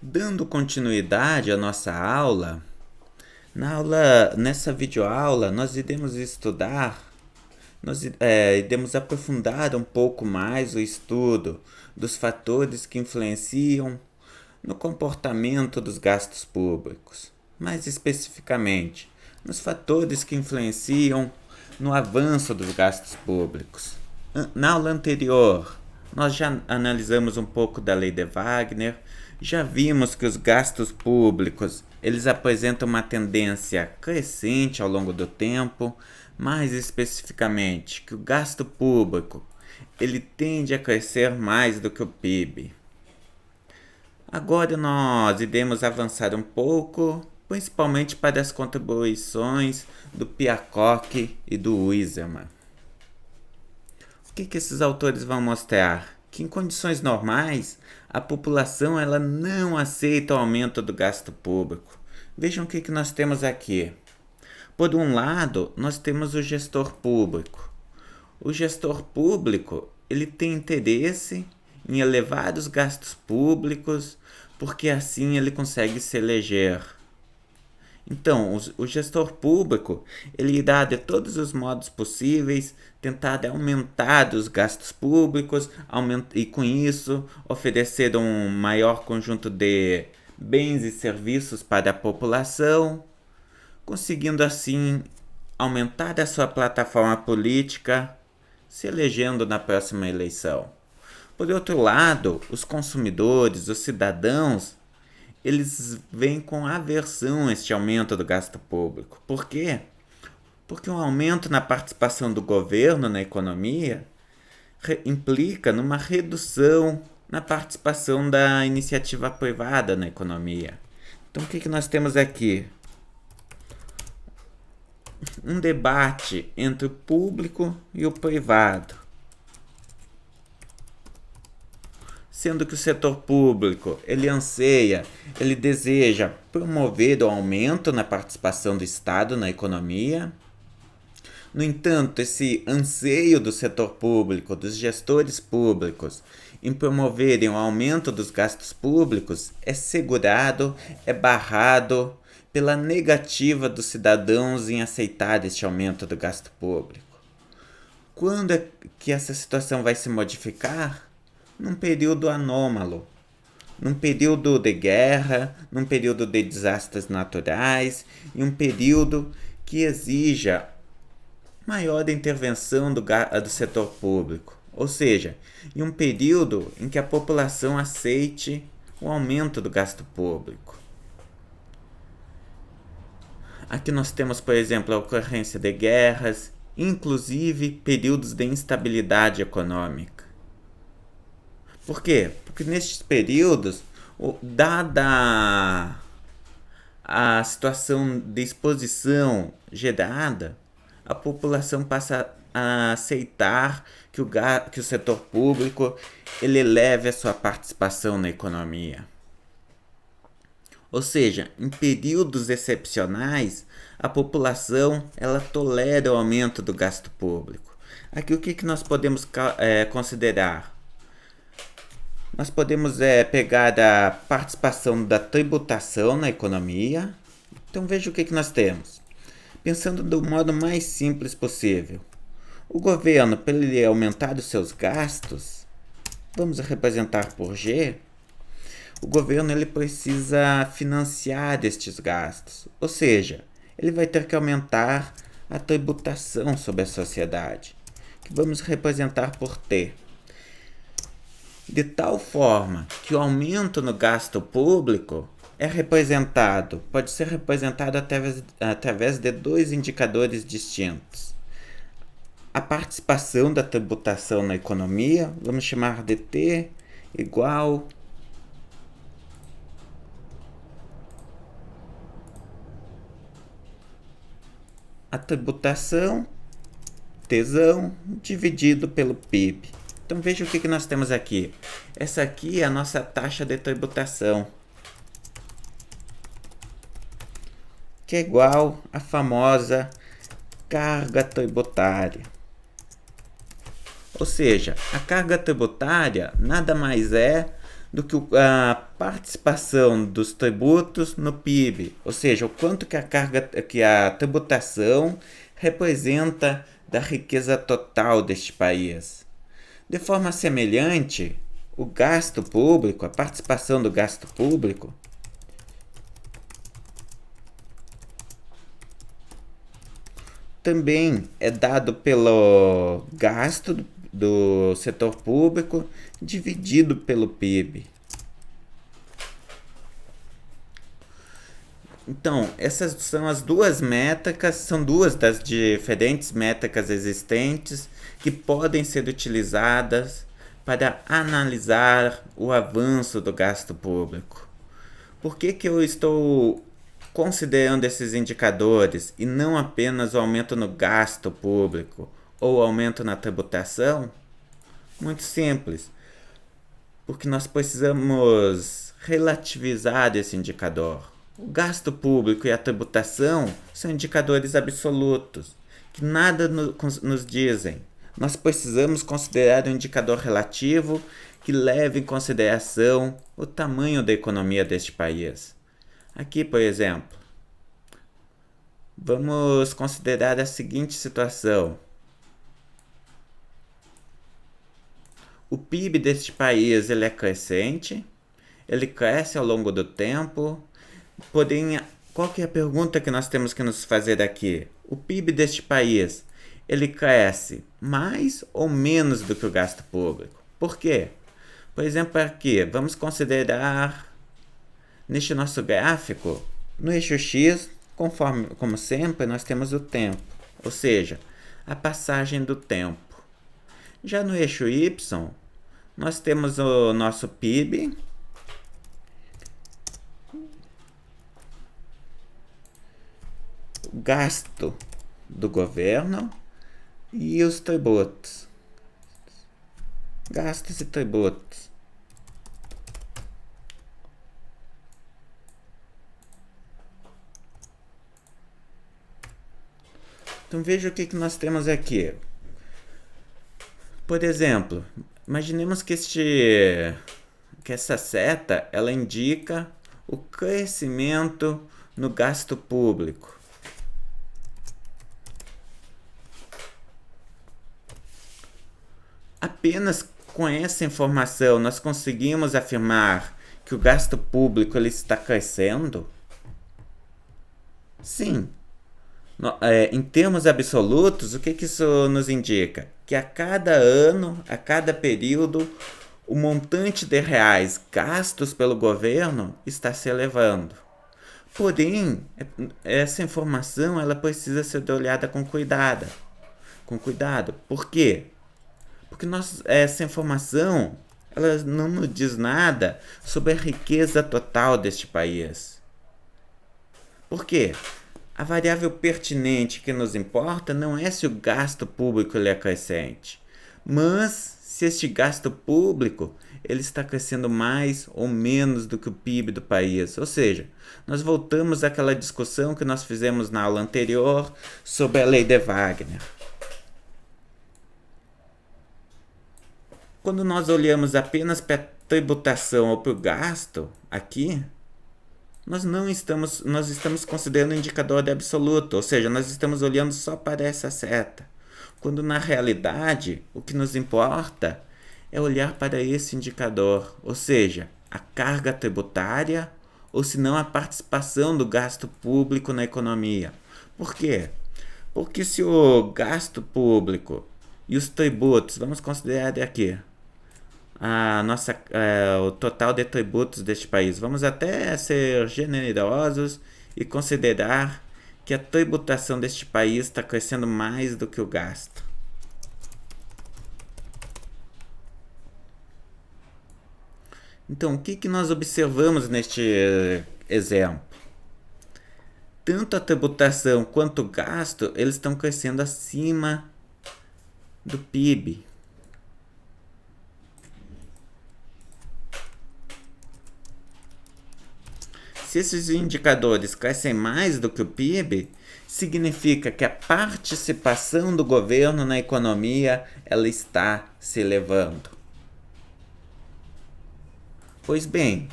Dando continuidade à nossa aula, nessa videoaula nós iremos estudar, iremos aprofundar um pouco mais o estudo dos fatores que influenciam no comportamento dos gastos públicos, mais especificamente, nos fatores que influenciam no avanço dos gastos públicos. Na aula anterior, nós já analisamos um pouco da Lei de Wagner, já vimos que os gastos públicos eles apresentam uma tendência crescente ao longo do tempo, mais especificamente que o gasto público ele tende a crescer mais do que o PIB. Agora nós iremos avançar um pouco, principalmente para as contribuições do Peacock e do Wiseman. O que esses autores vão mostrar? Que em condições normais, a população ela não aceita o aumento do gasto público. Vejam o que nós temos aqui. Por um lado, nós temos o gestor público. O gestor público ele tem interesse em elevar os gastos públicos, porque assim ele consegue se eleger. Então, o gestor público, ele irá de todos os modos possíveis tentar aumentar os gastos públicos e com isso oferecer um maior conjunto de bens e serviços para a população, conseguindo assim aumentar a sua plataforma política, se elegendo na próxima eleição. Por outro lado, os consumidores, os cidadãos, eles vêm com aversão a este aumento do gasto público. Por quê? Porque um aumento na participação do governo na economia implica numa redução na participação da iniciativa privada na economia. Então, o que nós temos aqui? Um debate entre o público e o privado. Sendo que o setor público, ele anseia, ele deseja promover o aumento na participação do Estado na economia. No entanto, esse anseio do setor público, dos gestores públicos, em promoverem o aumento dos gastos públicos, é segurado, é barrado pela negativa dos cidadãos em aceitar este aumento do gasto público. Quando é que essa situação vai se modificar? Num período anômalo, num período de guerra, num período de desastres naturais, em um período que exija maior intervenção do setor público, ou seja, em um período em que a população aceite o aumento do gasto público. Aqui nós temos, por exemplo, a ocorrência de guerras, inclusive períodos de instabilidade econômica. Por quê? Porque nestes períodos, dada a situação de exposição gerada, a população passa a aceitar que o setor público ele eleve a sua participação na economia. Ou seja, em períodos excepcionais, a população ela tolera o aumento do gasto público. Aqui o que nós podemos considerar? Nós podemos pegar a participação da tributação na economia. Então veja o que nós temos. Pensando do modo mais simples possível. O governo, para ele aumentar os seus gastos, vamos representar por G, o governo ele precisa financiar estes gastos. Ou seja, ele vai ter que aumentar a tributação sobre a sociedade, que vamos representar por T. De tal forma que o aumento no gasto público pode ser representado através de dois indicadores distintos. A participação da tributação na economia, vamos chamar de T igual a tributação, Tzão, dividido pelo PIB. Então veja o que nós temos aqui. Essa aqui é a nossa taxa de tributação, que é igual à famosa carga tributária. Ou seja, a carga tributária nada mais é do que a participação dos tributos no PIB, ou seja, o quanto que a tributação representa da riqueza total deste país. De forma semelhante, o gasto público, a participação do gasto público, também é dado pelo gasto do setor público dividido pelo PIB. Então, essas são as duas métricas, são duas das diferentes métricas existentes que podem ser utilizadas para analisar o avanço do gasto público. Por que eu estou considerando esses indicadores e não apenas o aumento no gasto público ou o aumento na tributação? Muito simples, porque nós precisamos relativizar esse indicador. O gasto público e a tributação são indicadores absolutos, que nada nos dizem. Nós precisamos considerar um indicador relativo que leve em consideração o tamanho da economia deste país. Aqui, por exemplo, vamos considerar a seguinte situação. O PIB deste país ele é crescente, ele cresce ao longo do tempo, porém, qual que é a pergunta que nós temos que nos fazer aqui? O PIB deste país, ele cresce mais ou menos do que o gasto público? Por quê? Por exemplo, aqui, vamos considerar, neste nosso gráfico, no eixo X, como sempre, nós temos o tempo, ou seja, a passagem do tempo. Já no eixo Y, nós temos o nosso PIB, o gasto do governo e os tributos. Gastos e tributos. Então veja o que nós temos aqui. Por exemplo, imaginemos que essa seta ela indica o crescimento no gasto público. Apenas com essa informação nós conseguimos afirmar que o gasto público ele está crescendo? Sim. Em termos absolutos, o que isso nos indica? Que a cada ano, a cada período, o montante de reais gastos pelo governo está se elevando. Porém, essa informação ela precisa ser olhada com cuidado. Por quê? Porque essa informação ela não nos diz nada sobre a riqueza total deste país. Por quê? A variável pertinente que nos importa não é se o gasto público ele é crescente, mas se este gasto público ele está crescendo mais ou menos do que o PIB do país. Ou seja, nós voltamos àquela discussão que nós fizemos na aula anterior sobre a lei de Wagner. Quando nós olhamos apenas para a tributação ou para o gasto, aqui, nós estamos considerando um indicador de absoluto, ou seja, nós estamos olhando só para essa seta, quando na realidade o que nos importa é olhar para esse indicador, ou seja, a carga tributária ou se não a participação do gasto público na economia. Por quê? Porque se o gasto público e os tributos, vamos considerar aqui, o total de tributos deste país. Vamos até ser generosos e considerar que a tributação deste país está crescendo mais do que o gasto. Então, o que nós observamos neste exemplo? Tanto a tributação quanto o gasto, eles estão crescendo acima do PIB. Se esses indicadores crescem mais do que o PIB, significa que a participação do governo na economia ela está se elevando. Pois bem,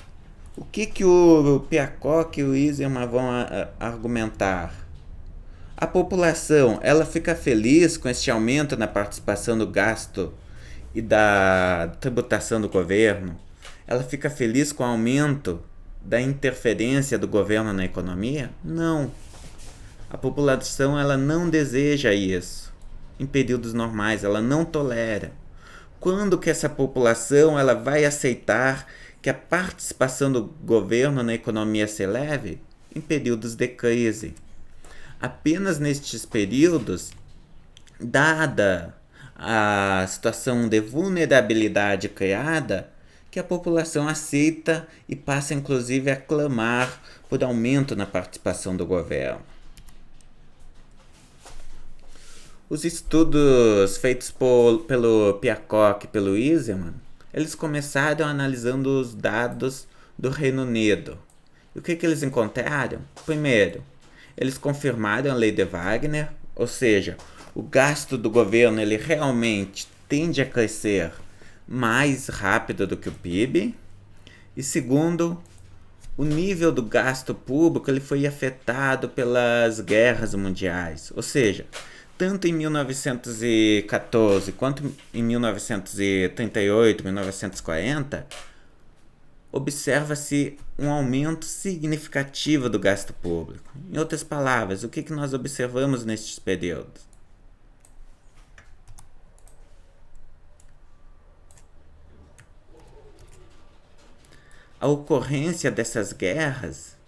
o que o Piacock e o Iserman vão argumentar? A população, ela fica feliz com este aumento na participação do gasto e da tributação do governo? Ela fica feliz com o aumento da interferência do governo na economia? Não. A população, ela não deseja isso. Em períodos normais, ela não tolera. Quando que essa população, ela vai aceitar que a participação do governo na economia se eleve? Em períodos de crise. Apenas nestes períodos, dada a situação de vulnerabilidade criada, que a população aceita e passa inclusive a clamar por aumento na participação do governo. Os estudos feitos pelo Piacock e pelo Iserman, eles começaram analisando os dados do Reino Unido. E o que eles encontraram? Primeiro, eles confirmaram a lei de Wagner, ou seja, o gasto do governo ele realmente tende a crescer mais rápido do que o PIB. E segundo, o nível do gasto público ele foi afetado pelas guerras mundiais, ou seja, tanto em 1914 quanto em 1938, 1940, observa-se um aumento significativo do gasto público. Em outras palavras, o que nós observamos nestes períodos? A ocorrência dessas guerras.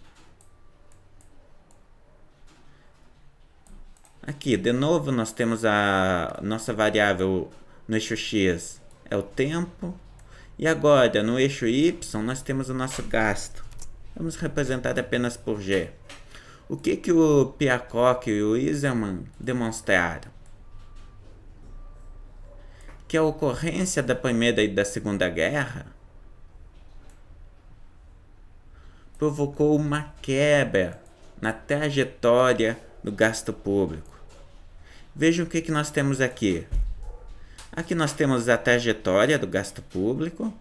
Aqui, de novo, nós temos a nossa variável no eixo X, é o tempo. E agora, no eixo Y, nós temos o nosso gasto. Vamos representar apenas por G. O que o Piacock e o Iserman demonstraram? Que a ocorrência da Primeira e da Segunda Guerra provocou uma quebra na trajetória do gasto público. Vejam o que nós temos aqui. Aqui nós temos a trajetória do gasto público,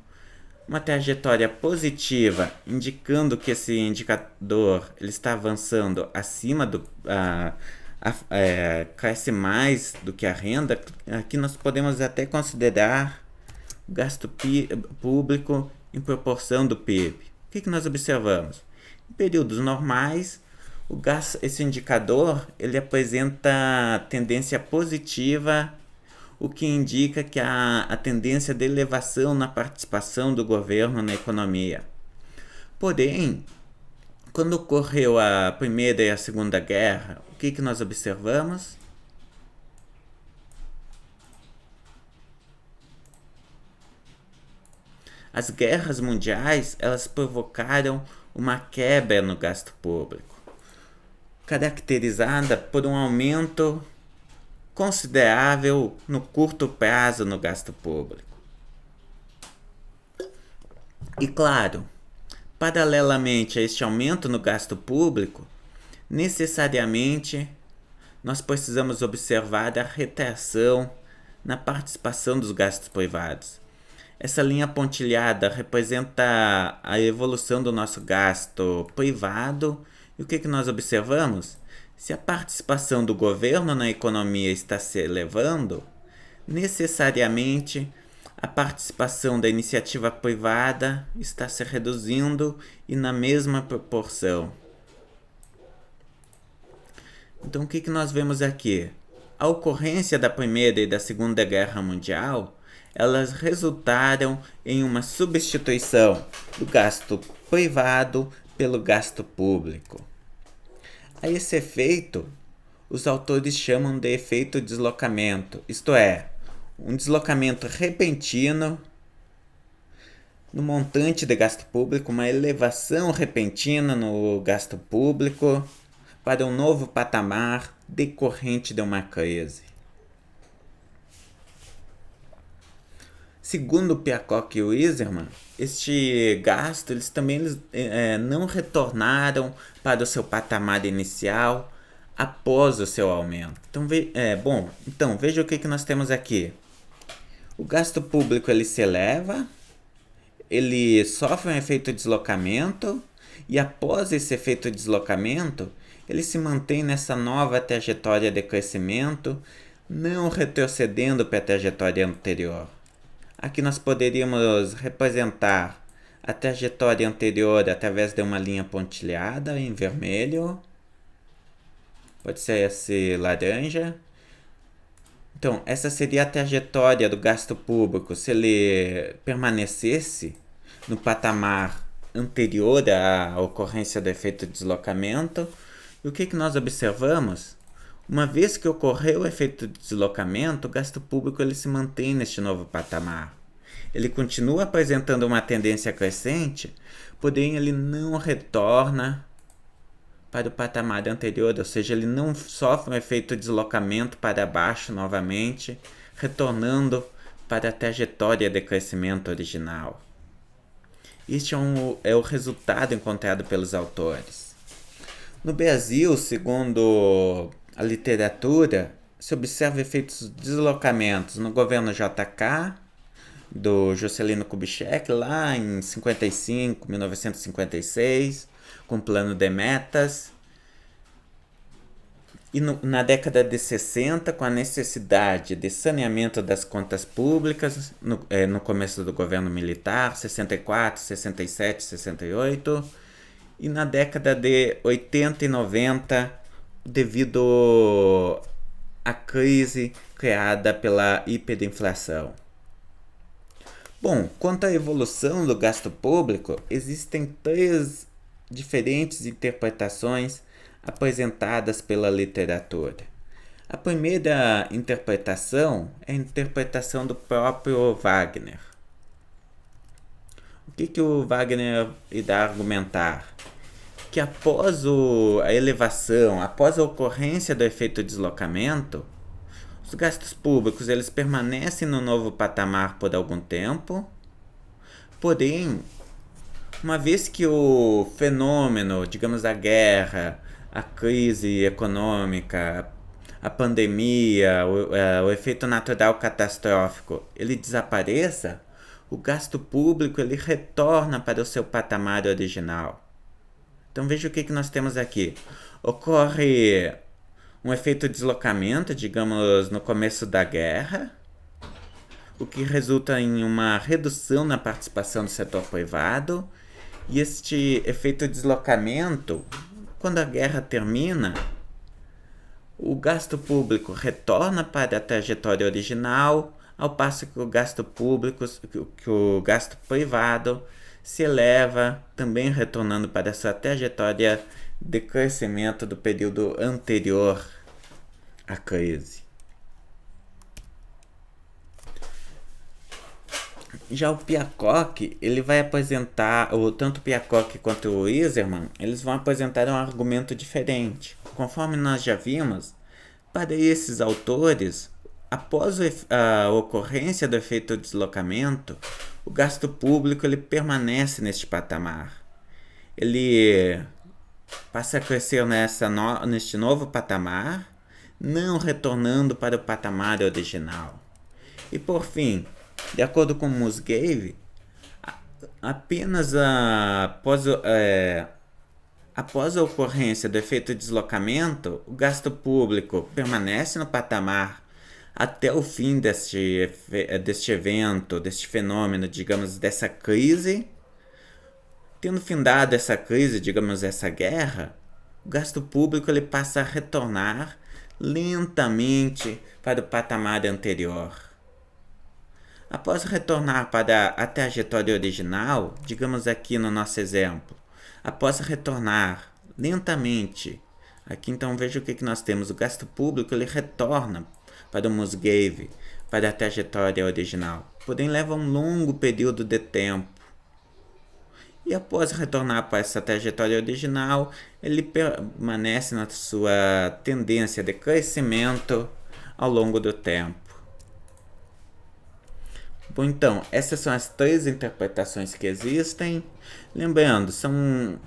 uma trajetória positiva, indicando que esse indicador ele está avançando acima do... cresce mais do que a renda. Aqui nós podemos até considerar o gasto público em proporção do PIB. O que nós observamos? Em períodos normais, esse indicador ele apresenta tendência positiva, o que indica que há a tendência de elevação na participação do governo na economia. Porém, quando ocorreu a Primeira e a Segunda Guerra, o que nós observamos? As guerras mundiais elas provocaram uma quebra no gasto público, caracterizada por um aumento considerável no curto prazo no gasto público. E claro, paralelamente a este aumento no gasto público, necessariamente nós precisamos observar a retração na participação dos gastos privados. Essa linha pontilhada representa a evolução do nosso gasto privado. E o que nós observamos? Se a participação do governo na economia está se elevando, necessariamente a participação da iniciativa privada está se reduzindo e na mesma proporção. Então o que nós vemos aqui? A ocorrência da Primeira e da Segunda Guerra Mundial, elas resultaram em uma substituição do gasto privado pelo gasto público. A esse efeito, os autores chamam de efeito deslocamento, isto é, um deslocamento repentino no montante de gasto público, uma elevação repentina no gasto público para um novo patamar decorrente de uma crise. Segundo Piacock e o Iserman, este gasto eles também não retornaram para o seu patamar inicial após o seu aumento. Então, veja o que nós temos aqui. O gasto público ele se eleva, ele sofre um efeito de deslocamento e após esse efeito de deslocamento, ele se mantém nessa nova trajetória de crescimento, não retrocedendo para a trajetória anterior. Aqui nós poderíamos representar a trajetória anterior através de uma linha pontilhada em vermelho. Pode ser esse laranja. Então, essa seria a trajetória do gasto público se ele permanecesse no patamar anterior à ocorrência do efeito de deslocamento. E o que nós observamos? Uma vez que ocorreu o efeito de deslocamento, o gasto público ele se mantém neste novo patamar. Ele continua apresentando uma tendência crescente, porém ele não retorna para o patamar anterior, ou seja, ele não sofre um efeito de deslocamento para baixo novamente, retornando para a trajetória de crescimento original. Este é o resultado encontrado pelos autores. No Brasil, segundo a literatura, se observa efeitos de deslocamentos no governo JK, do Juscelino Kubitschek, lá em 1956, com o plano de metas. E na década de 60, com a necessidade de saneamento das contas públicas, no começo do governo militar, 64, 67, 68. E na década de 80 e 90, devido à crise criada pela hiperinflação. Bom, quanto à evolução do gasto público, existem 3 diferentes interpretações apresentadas pela literatura. A primeira interpretação é a interpretação do próprio Wagner. O que o Wagner irá argumentar? Que após a elevação, após a ocorrência do efeito de deslocamento, os gastos públicos eles permanecem no novo patamar por algum tempo, porém, uma vez que o fenômeno, digamos, a guerra, a crise econômica, a pandemia, o efeito natural catastrófico, ele desapareça, o gasto público ele retorna para o seu patamar original. Então veja o que nós temos aqui. Ocorre um efeito de deslocamento, digamos, no começo da guerra, o que resulta em uma redução na participação do setor privado. E este efeito de deslocamento, quando a guerra termina, o gasto público retorna para a trajetória original, ao passo que o gasto público, que o gasto privado se eleva, também retornando para a sua trajetória de crescimento do período anterior à crise. Já o Piacock, ele vai apresentar, tanto o Piacock quanto o Iserman, eles vão apresentar um argumento diferente. Conforme nós já vimos, para esses autores, após a ocorrência do efeito de deslocamento, o gasto público ele permanece neste patamar. Ele passa a crescer neste novo patamar, não retornando para o patamar original. E por fim, de acordo com Musgrave, apenas após a ocorrência do efeito de deslocamento, o gasto público permanece no patamar até o fim deste evento, deste fenômeno, digamos, dessa crise. Tendo findado essa crise, digamos, essa guerra, o gasto público ele passa a retornar lentamente para o patamar anterior. Após retornar para a trajetória original, digamos aqui no nosso exemplo, após retornar lentamente, aqui então veja o que nós temos, o gasto público ele retorna para o Musgrave, para a trajetória original, porém leva um longo período de tempo. E após retornar para essa trajetória original, ele permanece na sua tendência de crescimento ao longo do tempo. Bom, então, essas são as 3 interpretações que existem. Lembrando, são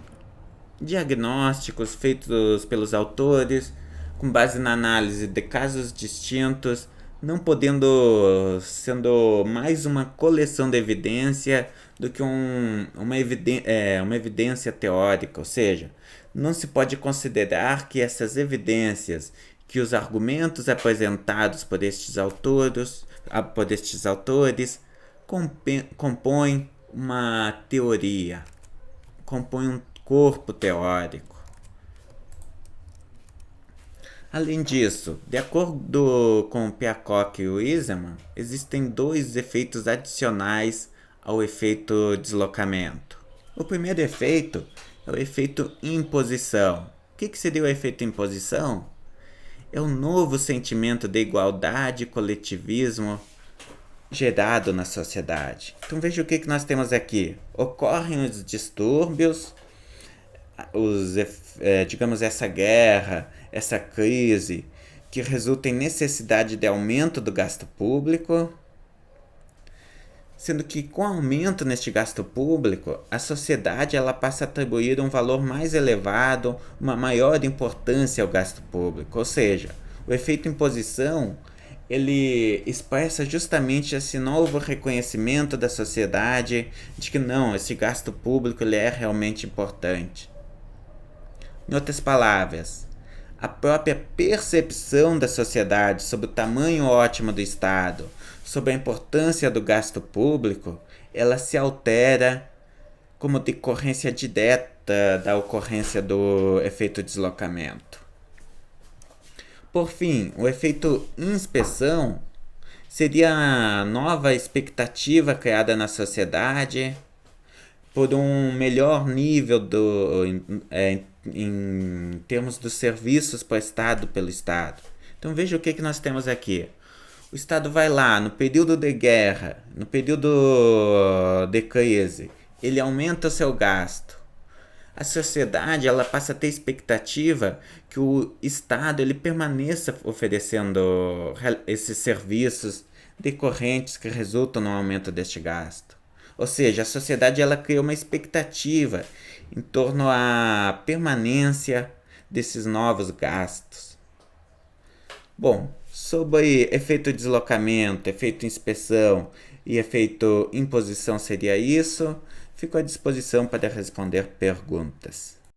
diagnósticos feitos pelos autores com base na análise de casos distintos, não podendo sendo mais uma coleção de evidência do que uma evidência teórica, ou seja, não se pode considerar que essas evidências, que os argumentos apresentados por estes autores compõem uma teoria, compõem um corpo teórico. Além disso, de acordo com Peacock e Wiseman, existem dois efeitos adicionais ao efeito deslocamento. O primeiro efeito é o efeito imposição. O que seria o efeito imposição? É o novo sentimento de igualdade e coletivismo gerado na sociedade. Então veja o que nós temos aqui. Ocorrem os distúrbios, digamos, essa guerra, essa crise, que resulta em necessidade de aumento do gasto público, sendo que com o aumento neste gasto público, a sociedade ela passa a atribuir um valor mais elevado, uma maior importância ao gasto público. Ou seja, o efeito imposição ele expressa justamente esse novo reconhecimento da sociedade de que não, esse gasto público ele é realmente importante. Em outras palavras, a própria percepção da sociedade sobre o tamanho ótimo do Estado, sobre a importância do gasto público, ela se altera como decorrência direta da ocorrência do efeito deslocamento. Por fim, o efeito inspeção seria a nova expectativa criada na sociedade por um melhor nível em termos dos serviços prestados pelo Estado. Então veja o que nós temos aqui. O Estado vai lá, no período de guerra, no período de crise, ele aumenta o seu gasto. A sociedade ela passa a ter expectativa que o Estado ele permaneça oferecendo esses serviços decorrentes que resultam no aumento deste gasto. Ou seja, a sociedade ela cria uma expectativa em torno à permanência desses novos gastos. Bom, sobre efeito deslocamento, efeito inspeção e efeito imposição seria isso. Fico à disposição para responder perguntas.